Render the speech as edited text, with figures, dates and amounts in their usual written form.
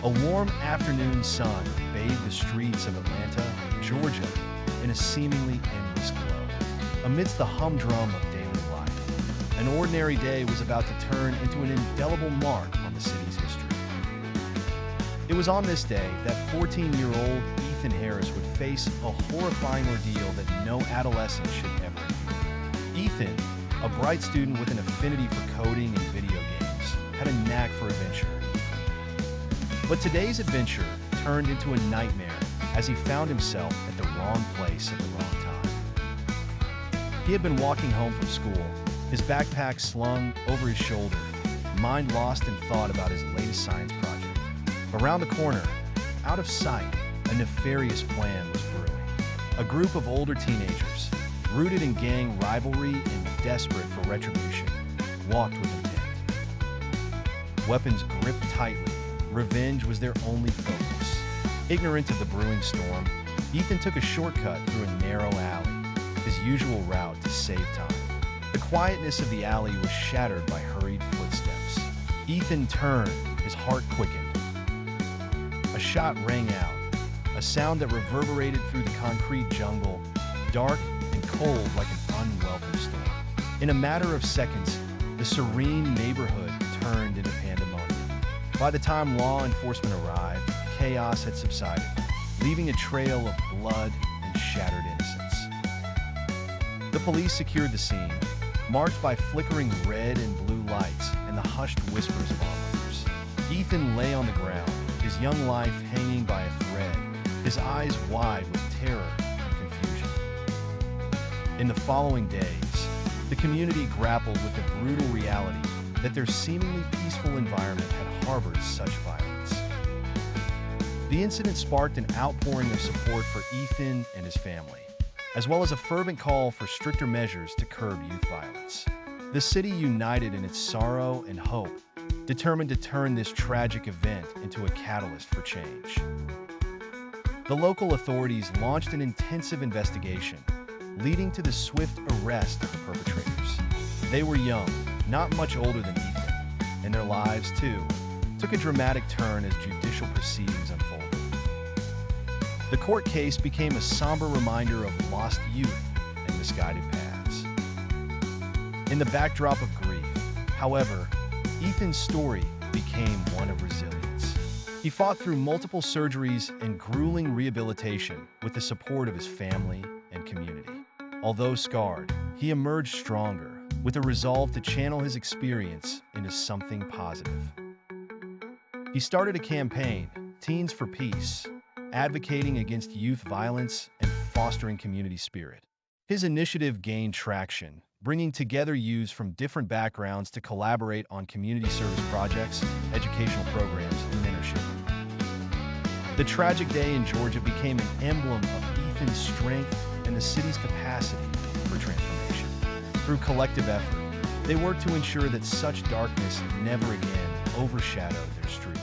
A warm afternoon sun bathed the streets of Atlanta, Georgia, in a seemingly endless glow. Amidst the humdrum of daily life, an ordinary day was about to turn into an indelible mark on the city's history. It was on this day that 14-year-old Ethan Harris would face a horrifying ordeal that no adolescent should ever endure. Ethan, a bright student with an affinity for coding and video games, had a knack for adventure. But today's adventure turned into a nightmare as he found himself at the wrong place at the wrong time. He had been walking home from school, his backpack slung over his shoulder, mind lost in thought about his latest science project. Around the corner, out of sight, a nefarious plan was brewing. A group of older teenagers, rooted in gang rivalry and desperate for retribution, walked with intent. Weapons gripped tightly, revenge was their only focus. Ignorant of the brewing storm, Ethan took a shortcut through a narrow alley, his usual route to save time. The quietness of the alley was shattered by hurried footsteps. Ethan turned, his heart quickened. A shot rang out, a sound that reverberated through the concrete jungle, dark and cold like an unwelcome storm. In a matter of seconds, the serene neighborhood turned into pandemonium. By the time law enforcement arrived, chaos had subsided, leaving a trail of blood and shattered innocence. The police secured the scene, marked by flickering red and blue lights and the hushed whispers of onlookers. Ethan lay on the ground, his young life hanging by a thread, his eyes wide with terror and confusion. In the following days, the community grappled with the brutal reality that their seemingly peaceful environment had harbored such violence. The incident sparked an outpouring of support for Ethan and his family, as well as a fervent call for stricter measures to curb youth violence. The city united in its sorrow and hope, determined to turn this tragic event into a catalyst for change. The local authorities launched an intensive investigation, leading to the swift arrest of the perpetrators. They were young, not much older than Ethan, and their lives, too, took a dramatic turn as judicial proceedings unfolded. The court case became a somber reminder of lost youth and misguided paths. In the backdrop of grief, however, Ethan's story became one of resilience. He fought through multiple surgeries and grueling rehabilitation with the support of his family and community. Although scarred, he emerged stronger, with a resolve to channel his experience into something positive. He started a campaign, Teens for Peace, advocating against youth violence and fostering community spirit. His initiative gained traction, bringing together youths from different backgrounds to collaborate on community service projects, educational programs, and mentorship. The tragic day in Georgia became an emblem of Ethan's strength and the city's capacity for transformation. Through collective effort, they worked to ensure that such darkness never again overshadowed their streets.